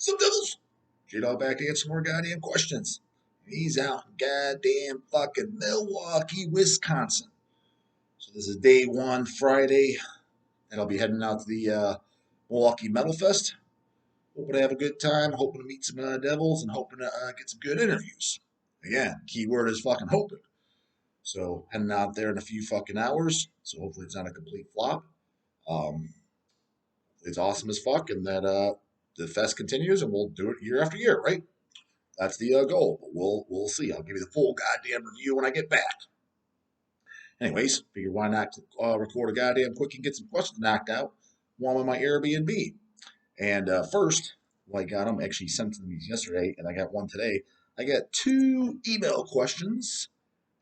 Some devils. J-Dog back to answer some more goddamn questions. He's out in goddamn fucking Milwaukee, Wisconsin. So this is day one, Friday, and I'll be heading out to the Milwaukee Metal Fest. Hoping to have a good time, hoping to meet some devils, and hoping to get some good interviews. Again, keyword is fucking hoping. So heading out there in a few fucking hours. So hopefully it's not a complete flop. Um, it's awesome as fuck, and that the fest continues, and we'll do it year after year, right? That's the goal. But we'll see. I'll give you the full goddamn review when I get back. Anyways, figured why not record a goddamn quick and get some questions knocked out while I'm on my Airbnb. And first, well, I got them actually sent to me yesterday, and I got one today. I got two email questions,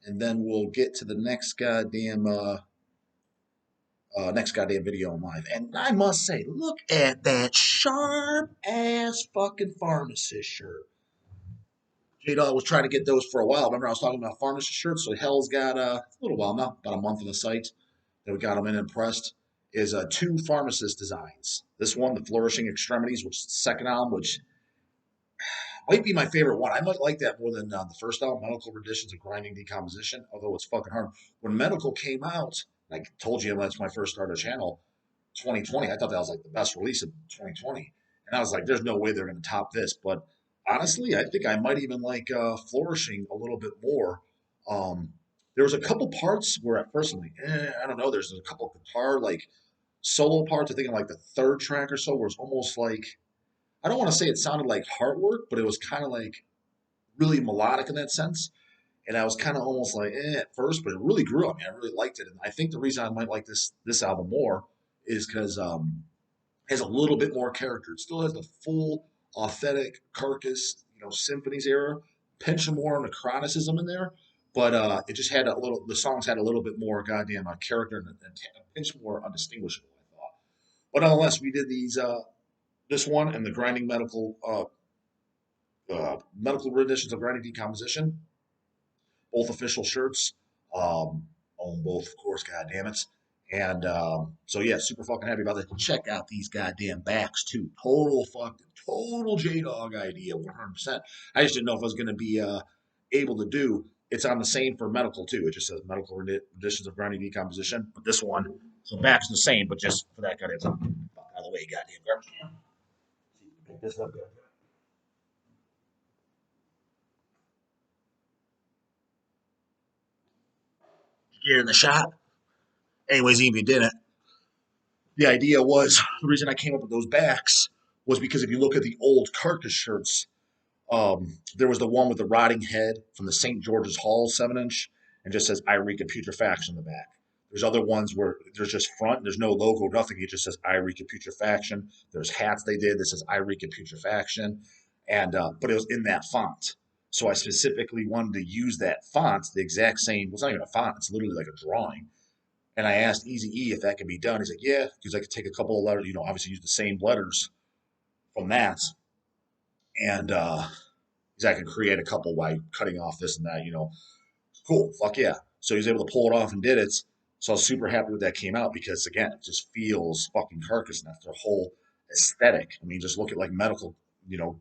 and then we'll get to the next goddamn video on live. And I must say, look at that sharp ass fucking pharmacist shirt. J-Dog was trying to get those for a while. Remember, I was talking about pharmacist shirts. So Hell's got a little while now, about a month on the site that we got them in and pressed. Is two pharmacist designs. This one, the Flourishing Extremities, which is the second album, which might be my favorite one. I might like that more than the first album, Medical Renditions of Grinding Decomposition, although it's fucking hard. When Medical came out, I told you that's when I first started the channel, 2020. I thought that was like the best release of 2020. And I was like, there's no way they're going to top this. But honestly, I think I might even like Flourishing a little bit more. There was a couple parts where at first I'm like, I don't know. There's a couple guitar like solo parts. I think in like the third track or so, where it's almost like I don't want to say it sounded like heart work, but it was kind of like really melodic in that sense. And I was kind of almost like at first, but it really grew on me. I really liked it, and I think the reason I might like this album more is because it has a little bit more character. It still has the full authentic Carcass, Symphonies era, pinch more necroticism in there, but it just had a little. The songs had a little bit more goddamn character and a pinch more undistinguishable. I thought, but nonetheless, we did this one and the grinding medical renditions of grinding decomposition, both official shirts, on both, of course. God damn it. And so yeah, super fucking happy about that. Check out these goddamn backs too. Total J Dog idea, 100%. I just didn't know if I was gonna be able to do. It's on the same for medical too. It just says medical renditions of grinding decomposition, but this one, so back's the same, but just for that goddamn fuck out of the way, goddamn garbage can. Pick this up, get in the shop. Anyways, even if you didn't, the idea was the reason I came up with those backs was because if you look at the old Carcass shirts, there was the one with the rotting head from the St. George's Hall 7-inch and just says Eureka Putrefaction on the back. There's other ones where there's just front, there's no logo, nothing. It just says Eureka Putrefaction. There's hats they did that says Eureka Putrefaction, and but it was in that font. So I specifically wanted to use that font, the exact same. Well, it's not even a font; it's literally like a drawing. And I asked Easy E if that could be done. He's like, yeah, because I could take a couple of letters, obviously use the same letters from that, and I can create a couple by cutting off this and that. Cool, fuck yeah. So he was able to pull it off and did it. So I was super happy with that came out because again, it just feels fucking Carcass, and that's their whole aesthetic. I mean, just look at like Medical, the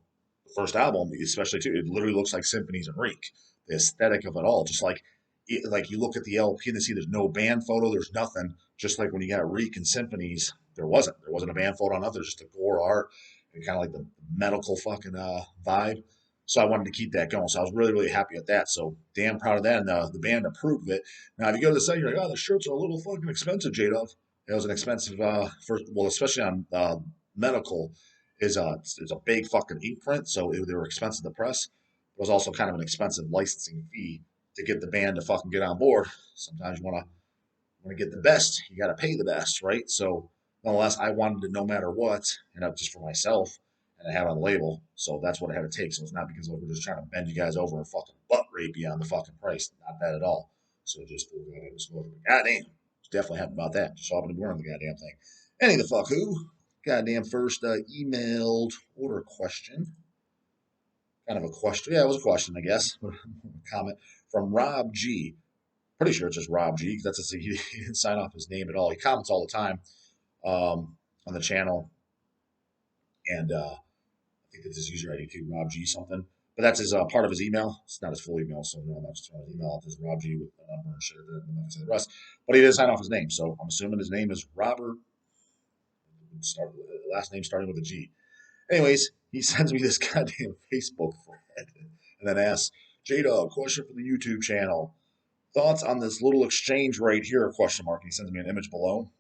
first album, especially too. It literally looks like Symphonies and Reek. The aesthetic of it all, just like you look at the LP and see there's no band photo, there's nothing. Just like when you got Reek and Symphonies, there wasn't a band photo on nothing. There's just a gore art and kind of like the medical fucking vibe. So I wanted to keep that going. So I was really, really happy with that. So damn proud of that. And the band approved of it. Now, if you go to the site, you're like, oh, the shirts are a little fucking expensive, J-Dove. It was an expensive, especially on medical, it's a big fucking ink print. So they were expensive to press. It was also kind of an expensive licensing fee to get the band to fucking get on board. Sometimes you want to get the best, you got to pay the best, right? So nonetheless, I wanted to no matter what, and not just for myself, and I have on the label. So that's what I had to take. So it's not because we're just trying to bend you guys over and fucking butt rape you on the fucking price. Not that at all. So just goddamn, definitely happy about that. Just happened to be wearing the goddamn thing. Any the fuck who? Goddamn first emailed order question. Kind of a question. Yeah, it was a question, I guess. A comment from Rob G. Pretty sure it's just Rob G. Because he didn't sign off his name at all. He comments all the time on the channel, and I think that's his user ID too, Rob G something. But that's his part of his email. It's not his full email, so no, I'm not just throwing his email out. There's Rob G with the number and shit. I'm not gonna say the rest. But he did sign off his name, so I'm assuming his name is Robert. Last name starting with a G. Anyways, he sends me this goddamn Facebook thread and then asks, J Dog, question for the YouTube channel. Thoughts on this little exchange right here? Question mark. He sends me an image below.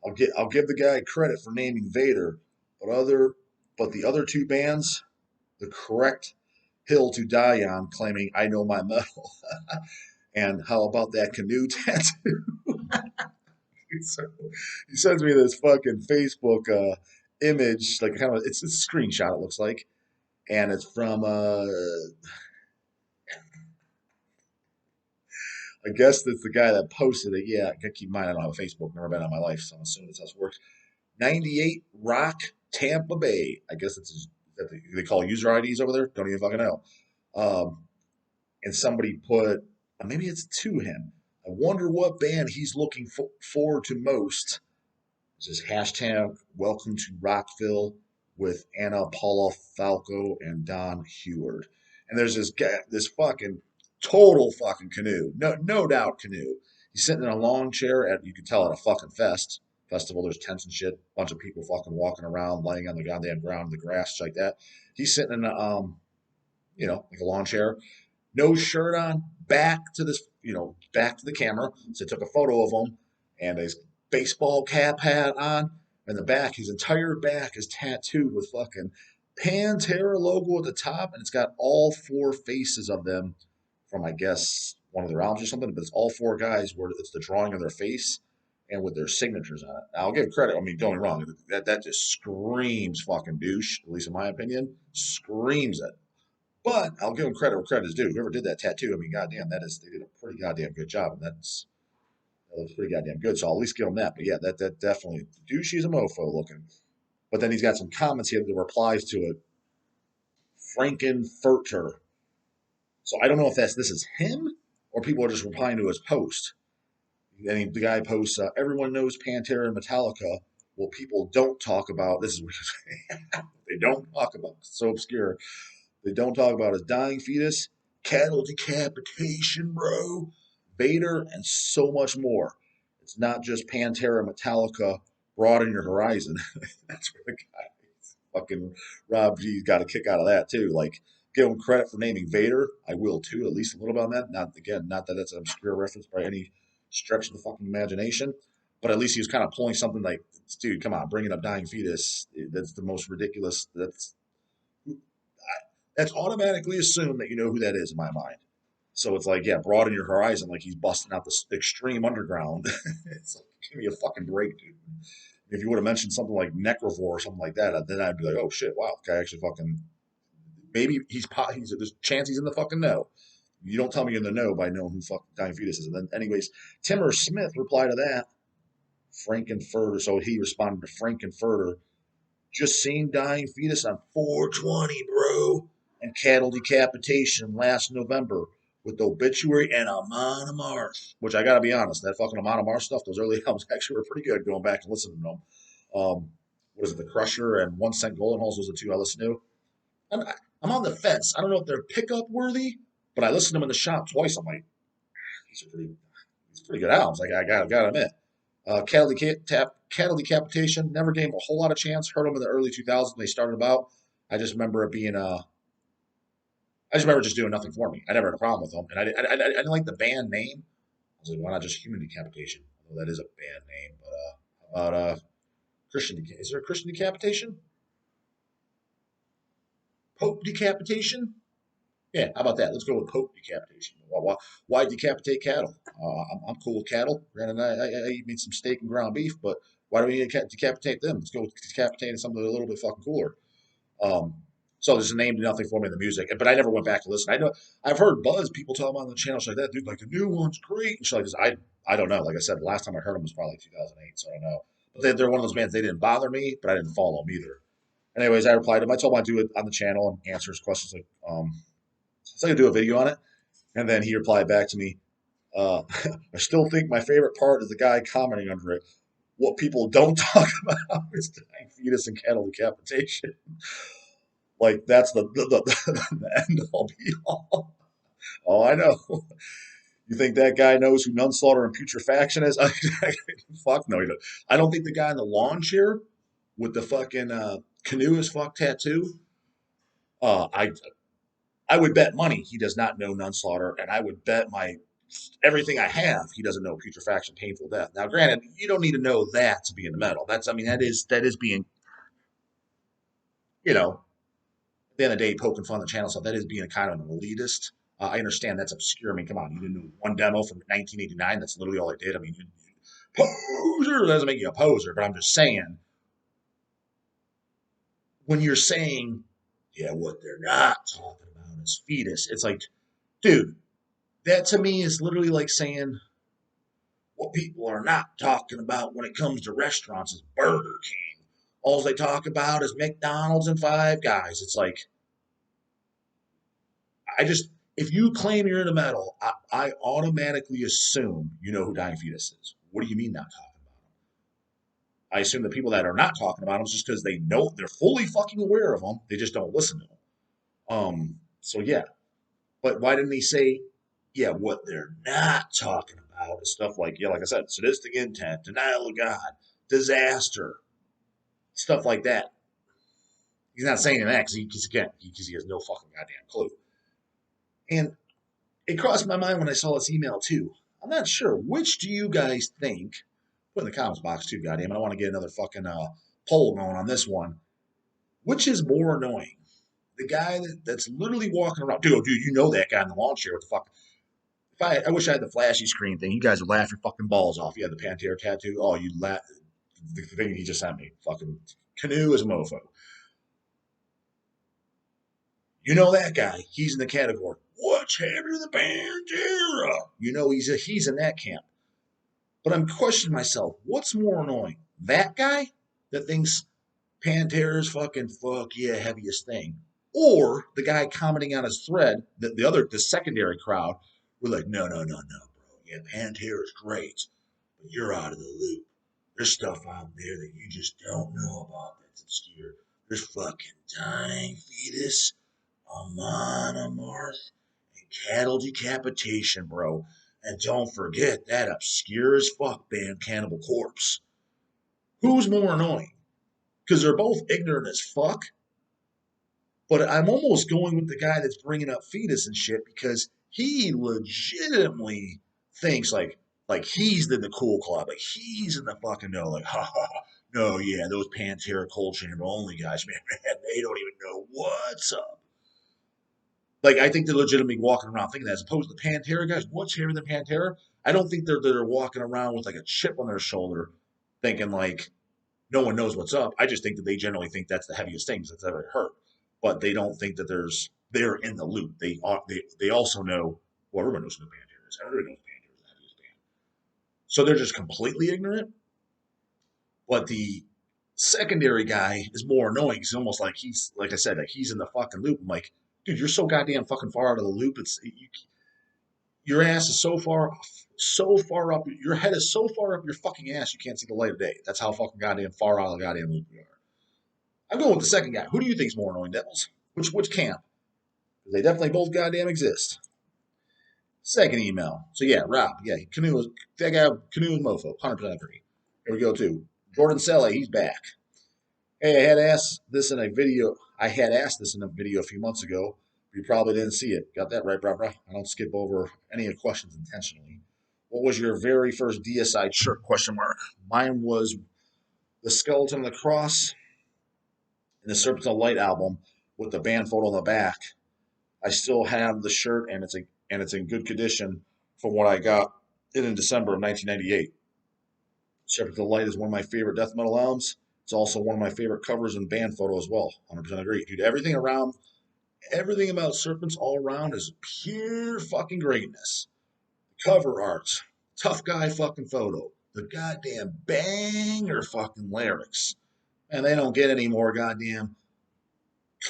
I'll give the guy credit for naming Vader, but the other two bands, the correct hill to die on, claiming I know my metal. And how about that canoe tattoo? So he sends me this fucking Facebook image, like kind of it's a screenshot. It looks like, and it's from I guess that's the guy that posted it. Yeah, I gotta keep in mind I don't have a Facebook, never been on my life, so I'm assuming that's how it works. 98 Rock, Tampa Bay. I guess it's that they call user IDs over there. Don't even fucking know. And somebody put, maybe it's to him. I wonder what band he's looking forward to most. This is hashtag Welcome to Rockville with Anna Paula Falco and Don Heward. And there's this guy, this fucking total fucking canoe, no doubt canoe. He's sitting in a lawn chair at, you can tell, at a fucking festival. There's tents and shit, bunch of people fucking walking around, laying on the goddamn ground in the grass, like that. He's sitting in a like a lawn chair, no shirt on, back to this, back to the camera. So I took a photo of him and his baseball cap hat on. And the back, his entire back is tattooed with fucking Pantera logo at the top, and it's got all four faces of them from, I guess, one of their albums or something. But it's all four guys where it's the drawing of their face and with their signatures on it. Now, I'll give credit. I mean, don't get me wrong. That just screams fucking douche, at least in my opinion. Screams it. But I'll give them credit where credit is due. Whoever did that tattoo, I mean, goddamn, they did a pretty goddamn good job, and that looks pretty goddamn good. So I'll at least give him that. But yeah, that definitely douchey as a mofo looking. But then he's got some comments here that replies to it. Frankenfurter. So I don't know if this is him or people are just replying to his post. And the guy posts, everyone knows Pantera and Metallica. Well, people don't talk about, this is what they don't talk about. It's so obscure. They don't talk about his dying fetus, cattle decapitation, bro, Vader, and so much more. It's not just Pantera, Metallica, broaden your horizon. That's where the guy, fucking Rob G, got a kick out of that too. Like, give him credit for naming Vader. I will too, at least a little bit on that. Not that that's an obscure reference by any stretch of the fucking imagination, but at least he was kind of pulling something like, dude, come on, bringing up dying fetus. That's the most ridiculous. That's automatically assumed that you know who that is in my mind. So it's like, yeah, broaden your horizon, like he's busting out this extreme underground. It's like, give me a fucking break, dude. If you would have mentioned something like Necrovore or something like that, then I'd be like, oh shit, wow, guy actually fucking, maybe there's a chance he's in the fucking know. You don't tell me you're in the know by knowing who fucking Dying Fetus is. And then, anyways, Timmer Smith replied to that. Frankenfurter. So he responded to Frankenfurter. Just seen Dying Fetus on 420, bro. And cattle decapitation last November with the obituary and Amon Amarth, which I gotta be honest, that fucking Amon Amarth stuff, those early albums actually were pretty good going back and listening to them. What is it, The Crusher and 1 Cent Golden Halls was the two I listened to. I'm on the fence. I don't know if they're pickup worthy, but I listened to them in the shop twice. I'm like, these are pretty good albums. Like, I gotta admit. Cattle Decapitation, never gave them a whole lot of chance. Heard them in the early 2000s when they started about. I just remember it being I just remember just doing nothing for me. I never had a problem with them, and I didn't like the band name. I was like, why not just Human Decapitation? Well, that is a band name, but how about Christian? Is there a Christian Decapitation? Pope Decapitation? Yeah, how about that? Let's go with Pope Decapitation. Why decapitate cattle? I'm cool with cattle. Granted, I eat me some steak and ground beef, but why do we need to decapitate them? Let's go with decapitating something a little bit fucking cooler. Um, so there's a name to nothing for me in the music, but I never went back to listen. I know I've heard buzz people talk about on the channel like that, dude. Like the new one's great and shit like this. I don't know. Like I said, the last time I heard them was probably 2008, so I don't know. But they're one of those bands. They didn't bother me, but I didn't follow them either. Anyways, I replied to him. I told him I'd do it on the channel and answer his questions. Like, so I could do a video on it, and then he replied back to me. I still think my favorite part is the guy commenting under it. What people don't talk about is dying fetus and cattle decapitation. Like that's the end all be all. Oh, I know. You think that guy knows who Nunslaughter and Putrefaction is? Fuck no, he don't. I don't think the guy in the lawn chair with the fucking canoe as fuck tattoo. I would bet money he does not know Nunslaughter, and I would bet my everything I have he doesn't know Putrefaction, Painful Death. Now, granted, you don't need to know that to be in the metal. That's I mean that is being you know at the end of the day poking fun at the channel stuff. That is being a kind of an elitist. I understand that's obscure. I mean, come on, you didn't know one demo from 1989. That's literally all I did. I mean, poser doesn't make you a poser, but I'm just saying when you're saying, yeah, what they're not talking about is Fetus. It's like, dude, that to me is literally like saying what people are not talking about when it comes to restaurants is Burger King. All they talk about is McDonald's and Five Guys. It's like, I just, if you claim you're in the metal, I automatically assume you know who Dying Fetus is. What do you mean not talking about him? I assume the people that are not talking about him is just because they know they're fully fucking aware of him. They just don't listen to him. So yeah. But why didn't he say, yeah, what they're not talking about is stuff like, yeah, like I said, sadistic intent, denial of God, disaster, stuff like that. He's not saying that because he has no fucking goddamn clue. And it crossed my mind when I saw this email too. I'm not sure. Which do you guys think? Put in the comments box too, goddamn. I want to get another fucking poll going on this one. Which is more annoying? The guy that's literally walking around. Dude, you know that guy in the lawn chair. What the fuck? I wish I had the flashy screen thing. You guys would laugh your fucking balls off. You had the Pantera tattoo. Oh, you laugh. The thing he just sent me. Fucking canoe is a mofo. You know that guy. He's in the category. What's happening to the Pantera? You know he's in that camp. But I'm questioning myself. What's more annoying? That guy that thinks Pantera's fucking fuck yeah heaviest thing, or the guy commenting on his thread that the secondary crowd were like, no, bro. Yeah, Pantera's great, but you're out of the loop. There's stuff out there that you just don't know about that's obscure. There's fucking Dying Fetus, Amon Amarth, and cattle decapitation, bro. And don't forget that obscure as fuck band Cannibal Corpse. Who's more annoying? Because they're both ignorant as fuck. But I'm almost going with the guy that's bringing up Fetus and shit because he legitimately thinks like he's in the cool club, like he's in the fucking know, like ha ha ha. No, yeah, those Pantera Cold Chamber only guys, man, they don't even know what's up. Like I think they're legitimately walking around thinking that, as opposed to the Pantera guys. What's here than Pantera? I don't think they're walking around with like a chip on their shoulder, thinking like no one knows what's up. I just think that they generally think that's the heaviest things that's ever hurt, but they don't think that they're in the loop. They also know well everyone knows who the Pantera is. Everybody knows Pantera is the heaviest band. So they're just completely ignorant. But the secondary guy is more annoying. He's almost like he's like I said, like he's in the fucking loop. I'm like, dude, you're so goddamn fucking far out of the loop. Your ass is so far up. Your head is so far up your fucking ass you can't see the light of day. That's how fucking goddamn far out of the goddamn loop you are. I'm going with the second guy. Who do you think is more annoying, Devils? Which camp? Because they definitely both goddamn exist. Second email. So yeah, Rob. Yeah, Canoe was that guy. Canoe was mofo. 100% agree. Here we go too. Jordan Selle. He's back. Hey, I had asked this in a video. I had asked this in a video a few months ago. You probably didn't see it. Got that right, bro? I don't skip over any of the questions intentionally. What was your very first DSI shirt? Question mark. Mine was the Skeleton of the Cross in the Serpents of Light album with the band photo on the back. I still have the shirt and it's in good condition from what I got it in December of 1998. Serpents of Light is one of my favorite death metal albums. It's also one of my favorite covers and band photo as well. 100% agree, dude. Everything about Serpents all around is pure fucking greatness. Cover art, tough guy fucking photo, the goddamn banger fucking lyrics, and they don't get any more goddamn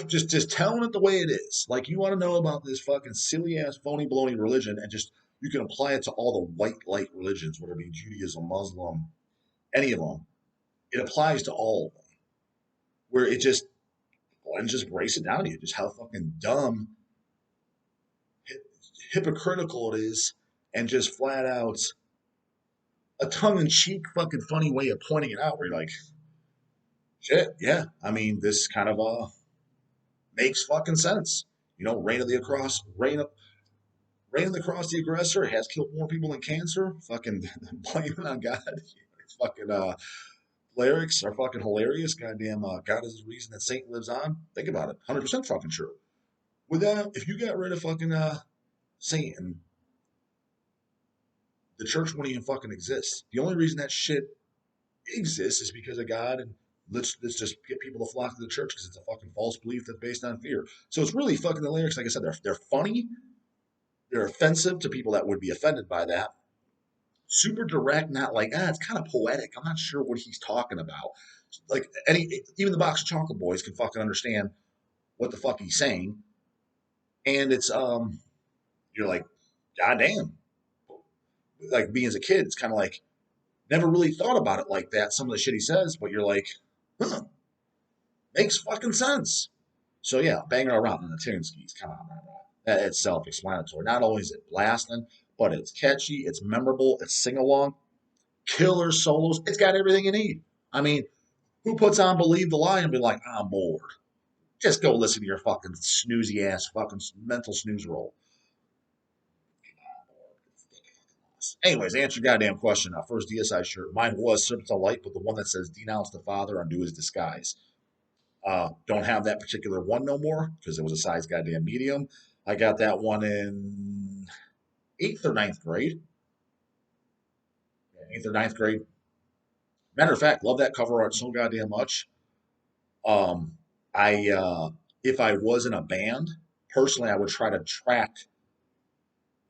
just telling it the way it is. Like you want to know about this fucking silly ass phony baloney religion, and just you can apply it to all the white light religions, whether it be Judaism, Muslim, any of them. It applies to all of them. Where it just and just brace it down to you, just how fucking dumb, hypocritical it is, and just flat out a tongue-in-cheek fucking funny way of pointing it out. Where you're like, shit, yeah. I mean, this kind of makes fucking sense. You know, reign of the cross, the aggressor has killed more people than cancer. Fucking blame it on God. Fucking lyrics are fucking hilarious. Goddamn, God is the reason that Satan lives on. Think about it. 100% fucking true. Without, if you got rid of fucking Satan, the church wouldn't even fucking exist. The only reason that shit exists is because of God, and let's just get people to flock to the church because it's a fucking false belief that's based on fear. So it's really fucking the lyrics. Like I said, they're funny. They're offensive to people that would be offended by that. Super direct, not like it's kind of poetic. I'm not sure what he's talking about. Like even the Box of Chocolate Boys can fucking understand what the fuck he's saying, and it's you're like, God damn. Like me as a kid, it's kind of like never really thought about it like that. Some of the shit he says, but you're like, huh, makes fucking sense. So yeah, banging around in the tune skis. Come on, man. It's self-explanatory. Not only is it blasting, but it's catchy, it's memorable, it's sing-along, killer solos. It's got everything you need. I mean, who puts on "Believe the Lie" and be like, I'm bored? Just go listen to your fucking snoozy ass fucking mental snooze roll. Anyways, answer your goddamn question. First DSI shirt. Mine was Serpent's Light, but the one that says "Denounce the Father, undo his disguise." Don't have that particular one no more because it was a size goddamn medium. I got that one in eighth or ninth grade. Yeah, eighth or ninth grade. Matter of fact, love that cover art so goddamn much. Um, I if I was in a band, personally, I would try to track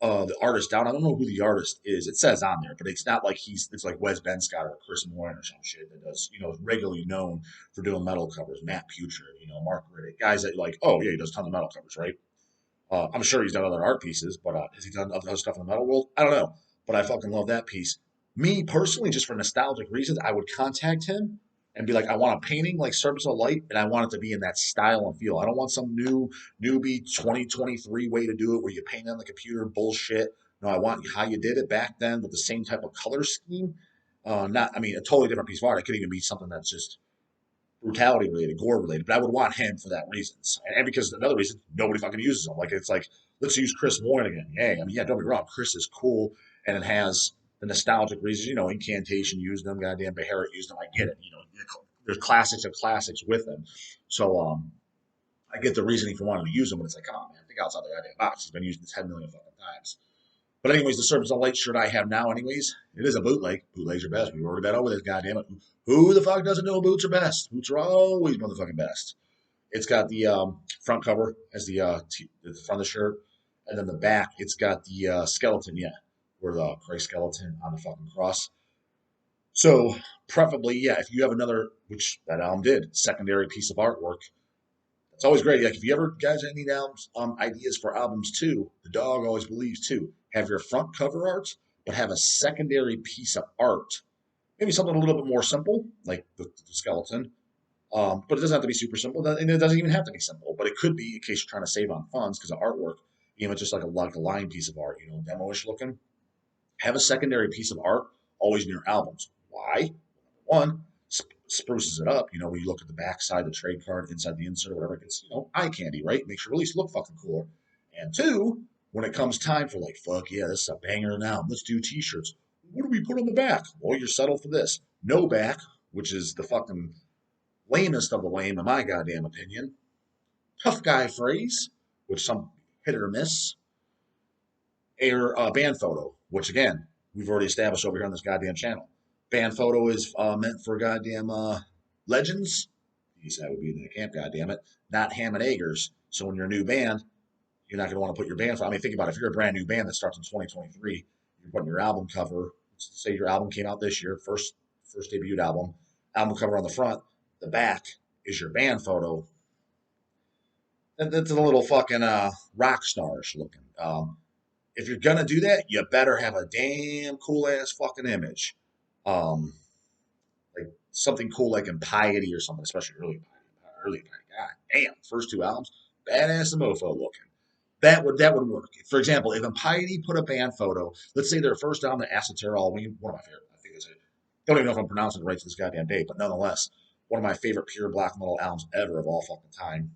the artist down. I don't know who the artist is. It says on there, but it's not like it's like Wes Benscott or Chris Moore or some shit that does, regularly known for doing metal covers. Matt Putrid, Mark Riddick, guys that like, oh yeah, he does tons of metal covers, right? I'm sure he's done other art pieces, but has he done other stuff in the metal world? I don't know. But I fucking love that piece. Me personally, just for nostalgic reasons, I would contact him and be like, I want a painting like Surface of Light, and I want it to be in that style and feel. I don't want some newbie 2023 way to do it where you paint on the computer bullshit. No, I want how you did it back then with the same type of color scheme. Not, I mean, a totally different piece of art. It could even be something that's just brutality related, gore related, but I would want him for that reasons. And because another reason, nobody fucking uses him. Like, it's like, let's use Chris Moore again. Hey, I mean, yeah, don't be wrong. Chris is cool and it has the nostalgic reasons. Incantation used them, goddamn Beharit used them. I get it. There's classics of classics with them. So, I get the reasoning for wanting to use them, but it's like, come on, man, think outside the goddamn box. He's been used 10 million fucking times. But anyways, the Serpents of Light shirt I have now, anyways, it is a bootleg. Bootlegs are best. We've already been over this, goddamn it. Who the fuck doesn't know boots are best? Boots are always motherfucking best. It's got the front cover as the front of the shirt, and then the back, it's got the skeleton, yeah, or the Christ skeleton on the fucking cross. So, preferably, yeah, if you have another, which that album did, secondary piece of artwork, it's always great. Like if you ever guys need albums, ideas for albums too, the dog always believes too. Have your front cover art, but have a secondary piece of art. Maybe something a little bit more simple, like the skeleton. But it doesn't have to be super simple, and it doesn't even have to be simple. But it could be in case you're trying to save on funds because of artwork. Just like a line piece of art, demo-ish looking. Have a secondary piece of art always in your albums. Why? One, spruces it up. When you look at the back side, the trade card, inside the insert, or whatever, it gets, eye candy, right? Makes your release look fucking cooler. And two, when it comes time for like, fuck yeah, this is a banger now. Let's do t-shirts. What do we put on the back? Well, you're settled for this. No back, which is the fucking lamest of the lame, in my goddamn opinion. Tough guy phrase, which some hit or miss. Air band photo, which again, we've already established over here on this goddamn channel. Band photo is meant for goddamn legends. That would be in the camp, goddamn it. Not ham and eggers. So when you're a new band, you're not going to want to put your band photo. I mean, think about it. If you're a brand new band that starts in 2023, you're putting your album cover. Say your album came out this year, first debut album. Album cover on the front. The back is your band photo. That's a little fucking rock starish looking. If you're gonna do that, you better have a damn cool ass fucking image. Um, like something cool like Impiety or something, especially early Impiety. God damn, first two albums, badass and mofo looking. That would work. For example, if Impiety put a band photo, let's say their first album, Aceterol, one of my favorite, I think is it. Don't even know if I'm pronouncing it right to this goddamn day, but nonetheless, one of my favorite pure black metal albums ever of all fucking time.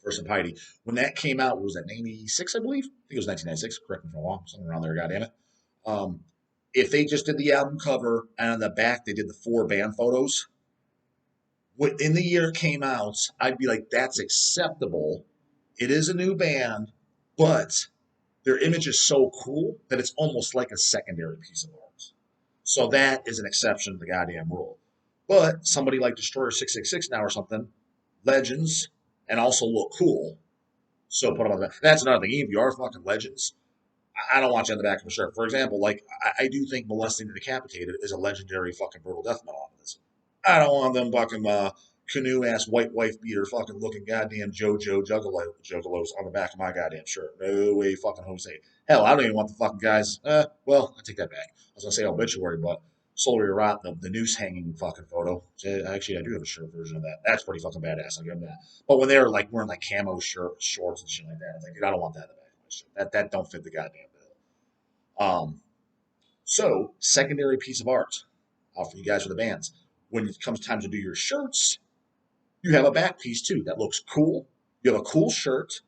First Impiety. When that came out, what was that, 96, I believe? I think it was 1996. Correct me if I'm wrong. Something around there, goddamn it. Um, if they just did the album cover and on the back they did the four band photos, in the year it came out, I'd be like, that's acceptable. It is a new band, but their image is so cool that it's almost like a secondary piece of art. So that is an exception to the goddamn rule. But somebody like Destroyer 666 now or something, legends, and also look cool. So put them on the back. That's another thing. Even if you are fucking legends, I don't want you on the back of a shirt. For example, like I do think Molesting the Decapitated is a legendary fucking brutal death metal album. I don't want them fucking canoe ass white wife beater fucking looking goddamn JoJo juggalos on the back of my goddamn shirt. No way, fucking Jose. Hell, I don't even want the fucking guys. Well, I take that back. I was gonna say obituary, but Solar Rot, the noose hanging fucking photo. Actually, I do have a shirt version of that. That's pretty fucking badass. I'll give them that. But when they're like wearing like camo shorts and shit like that, I'm like, dude, I don't want that in the back of my shirt. That don't fit the goddamn bill. So secondary piece of art for you guys for the bands. When it comes time to do your shirts, you have a back piece too that looks cool. You have a cool shirt,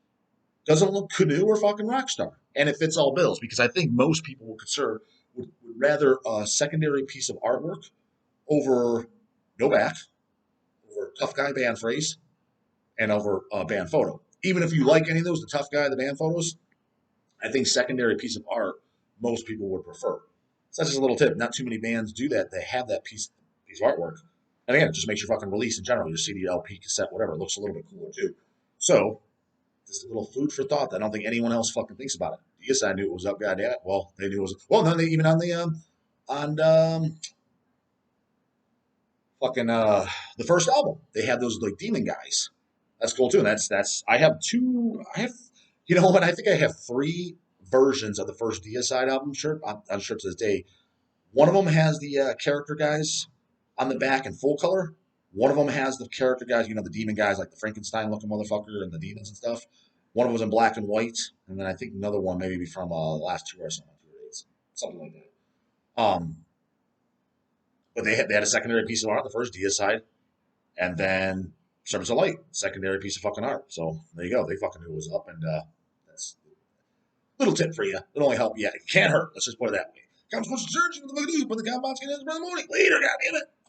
doesn't look canoe or fucking rock star, and it fits all bills because I think most people would rather a secondary piece of artwork over no back, over tough guy band phrase, and over a band photo. Even if you like any of those, the tough guy, the band photos, I think secondary piece of art most people would prefer. So that's just a little tip. Not too many bands do that. They have that piece of artwork. And again, it just makes your fucking release in general, your CD, LP, cassette, whatever, it looks a little bit cooler too. So, just a little food for thought that I don't think anyone else fucking thinks about it. Yes, I knew it was up, goddamn it. Well, they knew it was. Well, no, they even on fucking the first album, they had those like demon guys. That's cool too. And that's I have two. I have you know what? I think I have three versions of the first Deicide album shirt on shirt to this day. One of them has the character guys on the back in full color. One of them has the character guys, the demon guys like the Frankenstein looking motherfucker and the demons and stuff. One of them was in black and white, and then I think another one maybe from the last tour or something like that. But they had a secondary piece of art, the first Deicide, and then Servants of Light, secondary piece of fucking art. So there you go. They fucking knew it was up, and that's a little tip for you. It'll only help you. It can't hurt. Let's just put it that way. Comes with surgeon with the fucking but the compound's gonna in the morning. Later, goddammit.